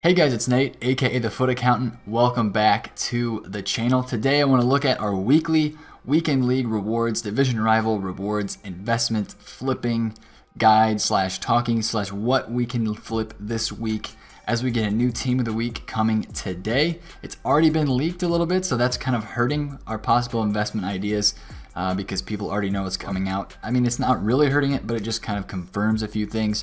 Hey guys, it's Nate, aka TheFutAccountant. Welcome back to the channel. Today I want to look at our weekly weekend league rewards, division rival rewards, investment flipping guide slash talking slash what we can flip this week as we get a new team of the week coming today. It's already been leaked a little bit, so that's kind of hurting our possible investment ideas because people already know it's coming out. I mean, it's not really hurting it, but it just kind of confirms a few things.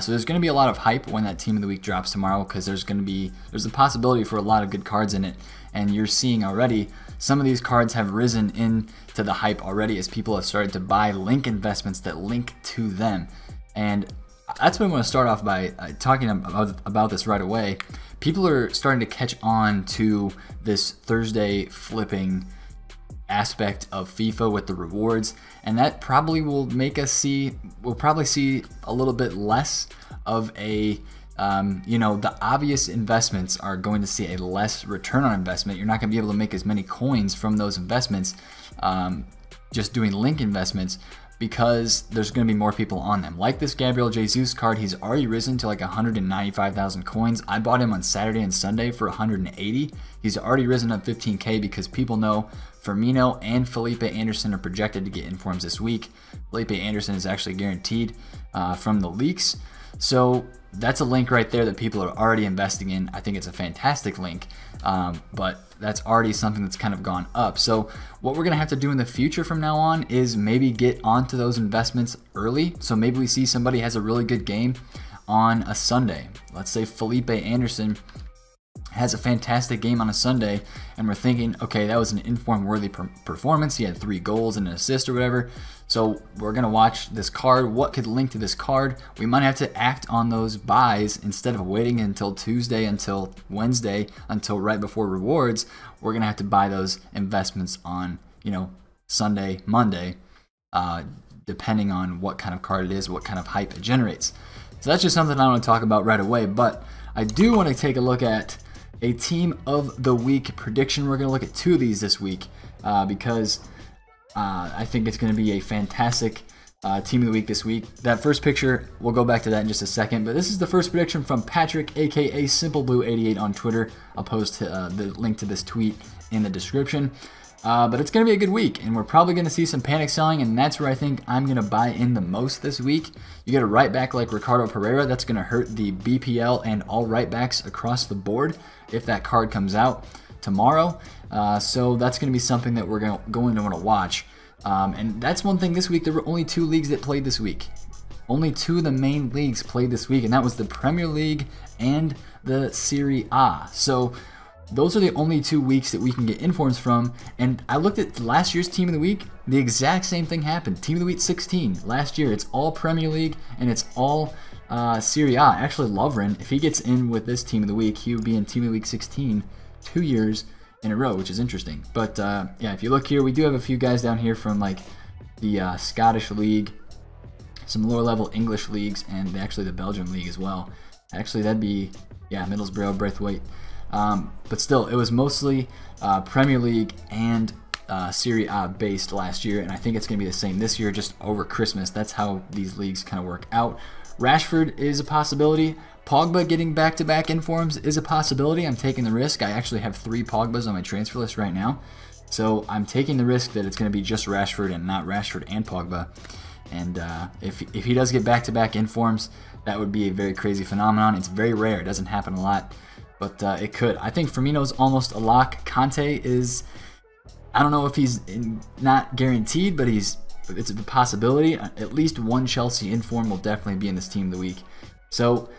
So there's going to be a lot of hype when that team of the week drops tomorrow because there's a possibility for a lot of good cards in it, and you're seeing already some of these cards have risen into the hype already as people have started to buy link investments that link to them. And that's what I want to start off by talking about this right away. People are starting to catch on to this Thursday flipping aspect of FIFA with the rewards, and that probably will make us we'll probably see a little bit less of a the obvious investments are going to see a less return on investment. You're not going to be able to make as many coins from those investments just doing link investments, because there's going to be more people on them. Like this Gabriel Jesus card, he's already risen to like 195,000 coins. I bought him on Saturday and Sunday for 180. He's already risen up 15K because people know Firmino and Felipe Anderson are projected to get informs this week. Felipe Anderson is actually guaranteed from the leaks. So that's a link right there that people are already investing in. I think it's a fantastic link, but that's already something that's kind of gone up. So what we're gonna have to do in the future from now on is maybe get onto those investments early. So maybe we see somebody has a really good game on a Sunday. Let's say Felipe Anderson has a fantastic game on a Sunday, and we're thinking, okay, that was an inform-worthy performance. He had 3 goals and an assist or whatever. So we're gonna watch this card. What could link to this card? We might have to act on those buys instead of waiting until Tuesday, until Wednesday, until right before rewards. We're gonna have to buy those investments on, Sunday, Monday, depending on what kind of card it is, what kind of hype it generates. So that's just something I want to talk about right away. But I do want to take a look at a team of the week prediction. We're going to look at 2 of these this week because I think it's going to be a fantastic team of the week this week. That first picture, we'll go back to that in just a second, but this is the first prediction from Patrick, aka SimpleBlue88 on Twitter. I'll post the link to this tweet in the description. But it's going to be a good week, and we're probably going to see some panic selling, and that's where I think I'm going to buy in the most this week. You get a right back like Ricardo Pereira, that's going to hurt the BPL and all right backs across the board if that card comes out tomorrow. So that's going to be something that we're going to want to watch. And that's one thing this week. There were only 2 leagues that played this week. Only 2 of the main leagues played this week, and that was the Premier League and the Serie A. So those are the only 2 weeks that we can get informs from. And I looked at last year's team of the week. The exact same thing happened. Team of the week 16 last year. It's all Premier League and it's all Serie A. Actually, Lovren, if he gets in with this team of the week, he would be in team of the week 16 2 years in a row, which is interesting. But yeah, if you look here, we do have a few guys down here from like the Scottish League, some lower level English leagues, and actually the Belgian League as well. Actually, that'd be, yeah, Middlesbrough, Braithwaite. But still, it was mostly Premier League and Serie A based last year, and I think it's going to be the same this year, just over Christmas. That's how these leagues kind of work out. Rashford is a possibility. Pogba getting back-to-back informs is a possibility. I'm taking the risk. I actually have 3 Pogbas on my transfer list right now, so I'm taking the risk that it's going to be just Rashford and not Rashford and Pogba. And if he does get back-to-back informs, that would be a very crazy phenomenon. It's very rare. It doesn't happen a lot. But it could. I think Firmino's almost a lock. Conte is, I don't know if he's not guaranteed, but it's a possibility. At least one Chelsea inform will definitely be in this team of the week. So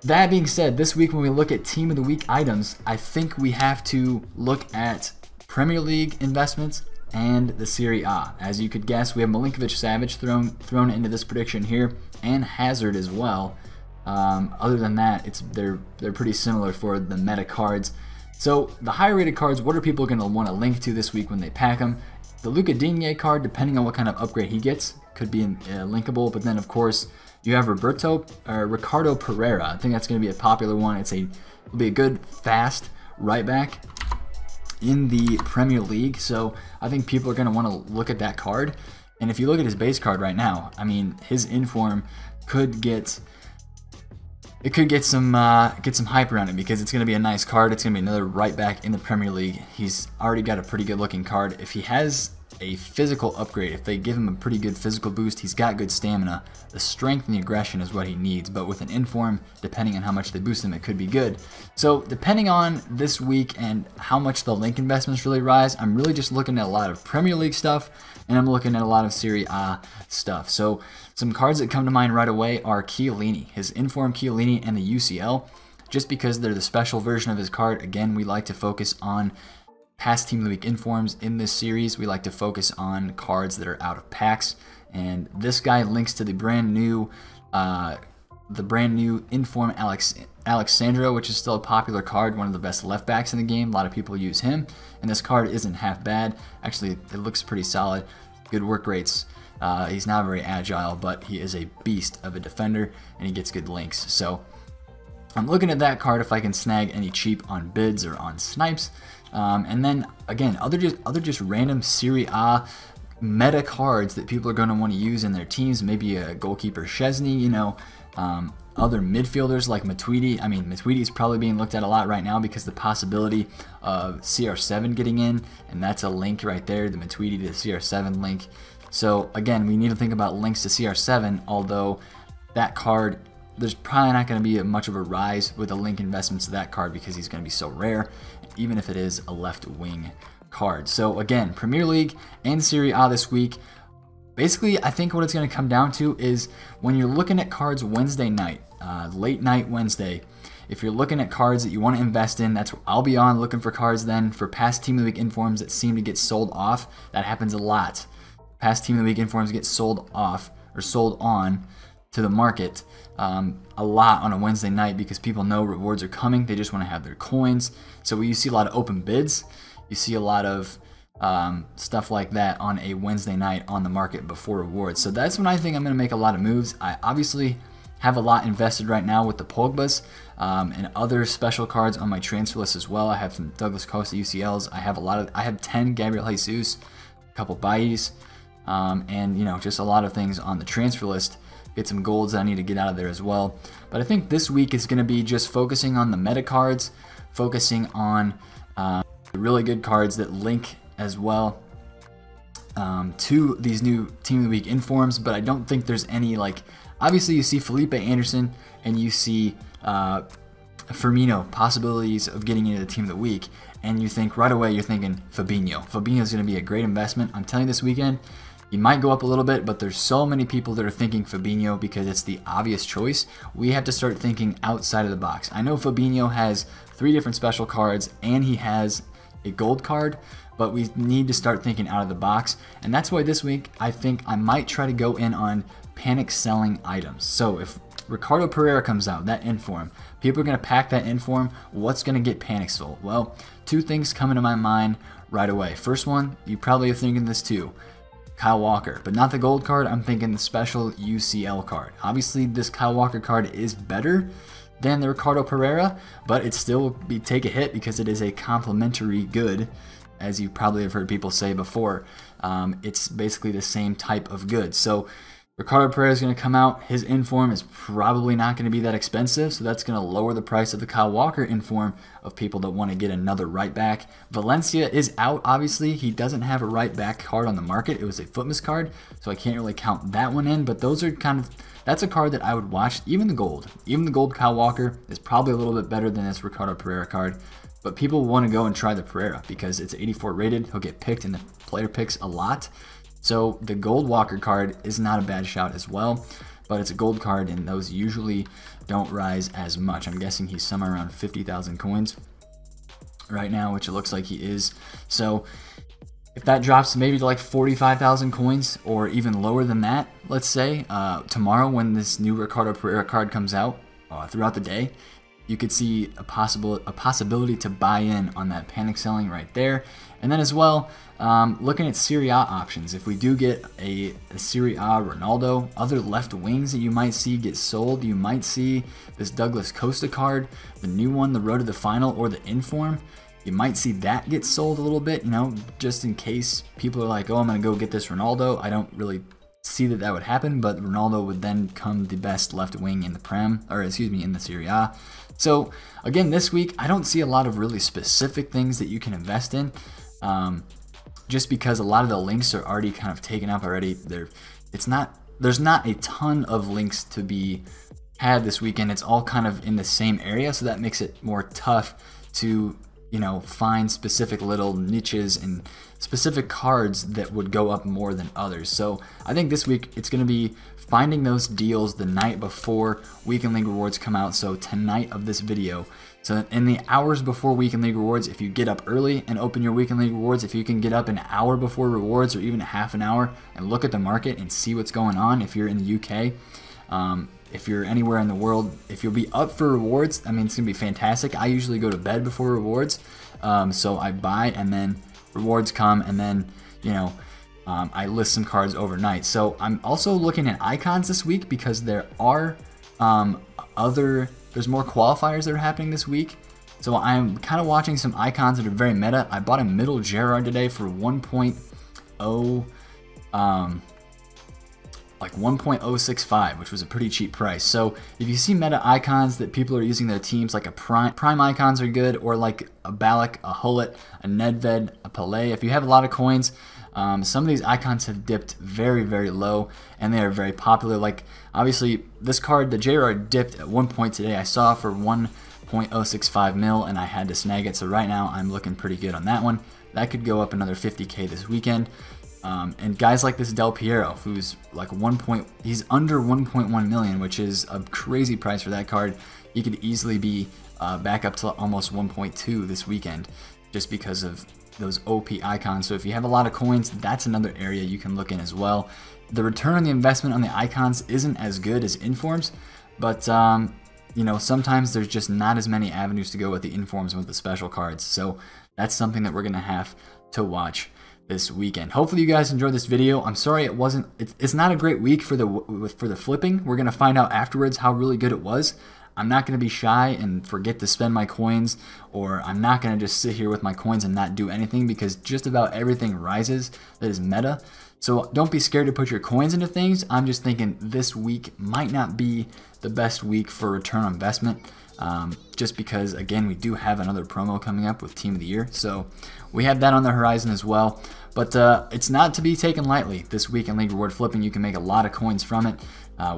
that being said, this week when we look at team of the week items, I think we have to look at Premier League investments and the Serie A. As you could guess, we have Milinkovic-Savic thrown into this prediction here, and Hazard as well. Other than that, they're pretty similar for the meta cards. So the higher rated cards, what are people going to want to link to this week when they pack them? The Luca Digne card, depending on what kind of upgrade he gets, could be linkable. But then of course you have Ricardo Pereira. I think that's going to be a popular one. It'll be a good fast right back in the Premier League. So I think people are going to want to look at that card. And if you look at his base card right now, I mean, his inform could get it could get some hype around it because it's going to be a nice card. It's going to be another right back in the Premier League. He's already got a pretty good looking card. If he has a physical upgrade, if they give him a pretty good physical boost, he's got good stamina. The strength and the aggression is what he needs, but with an inform, depending on how much they boost him, it could be good. So depending on this week and how much the link investments really rise, I'm really just looking at a lot of Premier League stuff, and I'm looking at a lot of Serie A stuff. So some cards that come to mind right away are Chiellini, his inform Chiellini and the UCL, just because they're the special version of his card. Again, we like to focus on past Team of the Week informs in this series. We like to focus on cards that are out of packs, and this guy links to the brand new inform Alexandro, which is still a popular card, one of the best left backs in the game. A lot of people use him, and this card isn't half bad. Actually, it looks pretty solid. Good work rates. He's not very agile, but he is a beast of a defender, and he gets good links. So I'm looking at that card if I can snag any cheap on bids or on snipes. And then again, other just random Serie A meta cards that people are going to want to use in their teams. Maybe a goalkeeper Szczesny, you know, other midfielders like Matuidi. I mean, Matuidi is probably being looked at a lot right now because the possibility of CR7 getting in, and that's a link right there, the Matuidi to CR7 link. So again, we need to think about links to CR7, although that card, there's probably not going to be much of a rise with the link investments to that card because he's going to be so rare, even if it is a left wing card. So again, Premier League and Serie A this week. Basically, I think what it's going to come down to is when you're looking at cards Wednesday night, late night Wednesday, if you're looking at cards that you want to invest in, that's what I'll be on, looking for cards then for past Team of the Week informs that seem to get sold off. That happens a lot. Past Team of the Week informs get sold off or sold on to the market a lot on a Wednesday night because people know rewards are coming. They just want to have their coins. So you see a lot of open bids. You see a lot of stuff like that on a Wednesday night on the market before rewards. So that's when I think I'm going to make a lot of moves. I obviously have a lot invested right now with the Pogbas and other special cards on my transfer list as well. I have some Douglas Costa UCLs. I have 10 Gabriel Jesus, a couple Baillis, and you know, just a lot of things on the transfer list. Get some golds that I need to get out of there as well. But I think this week is going to be just focusing on the meta cards, focusing on the really good cards that link as well to these new Team of the Week informs. But I don't think there's any, like, obviously you see Felipe Anderson and you see Firmino, possibilities of getting into the Team of the Week, and you think right away, you're thinking Fabinho. Fabinho's going to be a great investment. I'm telling you, this weekend he might go up a little bit, but there's so many people that are thinking Fabinho because it's the obvious choice. We have to start thinking outside of the box. I know Fabinho has 3 different special cards and he has a gold card, but we need to start thinking out of the box. And that's why this week I think I might try to go in on panic selling items. So if Ricardo Pereira comes out, that inform, people are going to pack that inform. What's going to get panic sold? Well, 2 things come into my mind right away. First one, you probably are thinking this too. Kyle Walker, but not the gold card. I'm thinking the special UCL card. Obviously, this Kyle Walker card is better than the Ricardo Pereira, but it still will take a hit because it is a complimentary good, as you probably have heard people say before. It's basically the same type of good. So Ricardo Pereira is going to come out. His inform is probably not going to be that expensive, so that's going to lower the price of the Kyle Walker inform of people that want to get another right back. Valencia is out, obviously. He doesn't have a right back card on the market. It was a Footmas card, so I can't really count that one in, but those are kind of, that's a card that I would watch. Even the gold Kyle Walker is probably a little bit better than this Ricardo Pereira card, but people want to go and try the Pereira because it's 84 rated. He'll get picked in the player picks a lot. So the gold Walker card is not a bad shout as well, but it's a gold card and those usually don't rise as much. I'm guessing he's somewhere around 50,000 coins right now, which it looks like he is. So if that drops maybe to like 45,000 coins or even lower than that, let's say, tomorrow when this new Ricardo Pereira card comes out throughout the day, you could see a possibility to buy in on that panic selling right there. And then as well, looking at Serie A options, if we do get a Serie A Ronaldo, other left wings that you might see get sold, you might see this Douglas Costa card, the new one, the Road to the Final, or the Inform. You might see that get sold a little bit, you know, just in case people are like, oh, I'm going to go get this Ronaldo. I don't really see that that would happen, but Ronaldo would then come the best left wing in the Prem, or excuse me, in the Serie A. So again, this week I don't see a lot of really specific things that you can invest in, just because a lot of the links are already kind of taken up already. There's not a ton of links to be had this weekend. It's all kind of in the same area, so that makes it more tough to, you know, find specific little niches and specific cards that would go up more than others. So I think this week it's going to be finding those deals the night before Weekend League rewards come out. So tonight of this video, so in the hours before Weekend League rewards, if you get up early and open your Weekend League rewards, if you can get up an hour before rewards or even a half an hour and look at the market and see what's going on, if you're in the UK, if you're anywhere in the world, if you'll be up for rewards, I mean, it's going to be fantastic. I usually go to bed before rewards, so I buy and then rewards come, and then, you know, I list some cards overnight. So I'm also looking at icons this week because there are there's more qualifiers that are happening this week. So I'm kind of watching some icons that are very meta. I bought a middle Gerrard today for 1.0 like 1.065, which was a pretty cheap price. So if you see meta icons that people are using their teams, like a prime icons are good, or like a Ballack, a Hullet, a Nedved, a Pelé. If you have a lot of coins, some of these icons have dipped very, very low, and they are very popular. Like obviously this card, the Gerrard, dipped at one point today. I saw for 1.065 mil, and I had to snag it. So right now I'm looking pretty good on that one. That could go up another 50K this weekend. And guys like this Del Piero, who's like he's under 1.1 million, which is a crazy price for that card. He could easily be back up to almost 1.2 this weekend, just because of those OP icons. So if you have a lot of coins, that's another area you can look in as well. The return on the investment on the icons isn't as good as informs, but you know, sometimes there's just not as many avenues to go with the informs and with the special cards. So that's something that we're gonna have to watch this weekend. Hopefully you guys enjoyed this video. I'm sorry it's not a great week for the flipping. We're gonna find out afterwards how really good it was. I'm not gonna be shy and forget to spend my coins, or I'm not gonna just sit here with my coins and not do anything, because just about everything rises that is meta. So don't be scared to put your coins into things. I'm just thinking this week might not be the best week for return on investment. Just because, again, we do have another promo coming up with Team of the Year, so we have that on the horizon as well. But it's not to be taken lightly. This week in League Reward Flipping, you can make a lot of coins from it,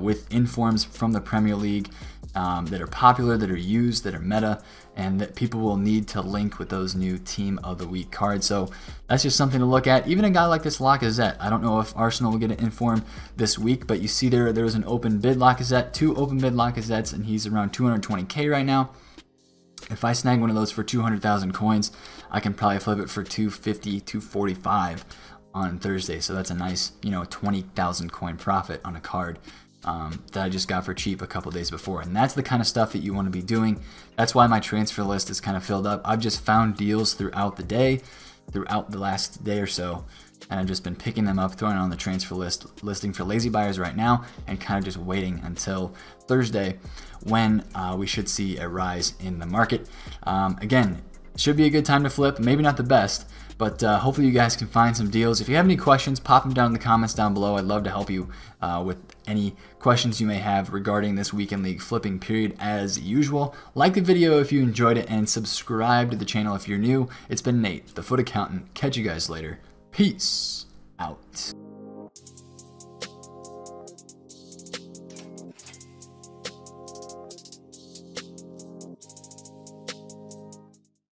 with informs from the Premier League that are popular, that are used, that are meta, and that people will need to link with those new Team of the Week cards. So that's just something to look at. Even a guy like this Lacazette, I don't know if Arsenal will get an inform this week, but you see there was an open bid Lacazette, 2 open bid Lacazettes, and he's around 220K right now. If I snag one of those for 200,000 coins, I can probably flip it for 250, 245 on Thursday. So that's a nice, you know, 20,000 coin profit on a card that I just got for cheap a couple days before. And that's the kind of stuff that you want to be doing. That's why my transfer list is kind of filled up. I've just found deals throughout the day, throughout the last day or so, and I've just been picking them up, throwing it on the transfer listing for lazy buyers right now, and kind of just waiting until Thursday when we should see a rise in the market. Again, should be a good time to flip. Maybe not the best, but hopefully you guys can find some deals. If you have any questions, pop them down in the comments down below. I'd love to help you with any questions you may have regarding this Weekend League flipping period as usual. Like the video if you enjoyed it, and subscribe to the channel if you're new. It's been Nate, the Foot Accountant. Catch you guys later. Peace out.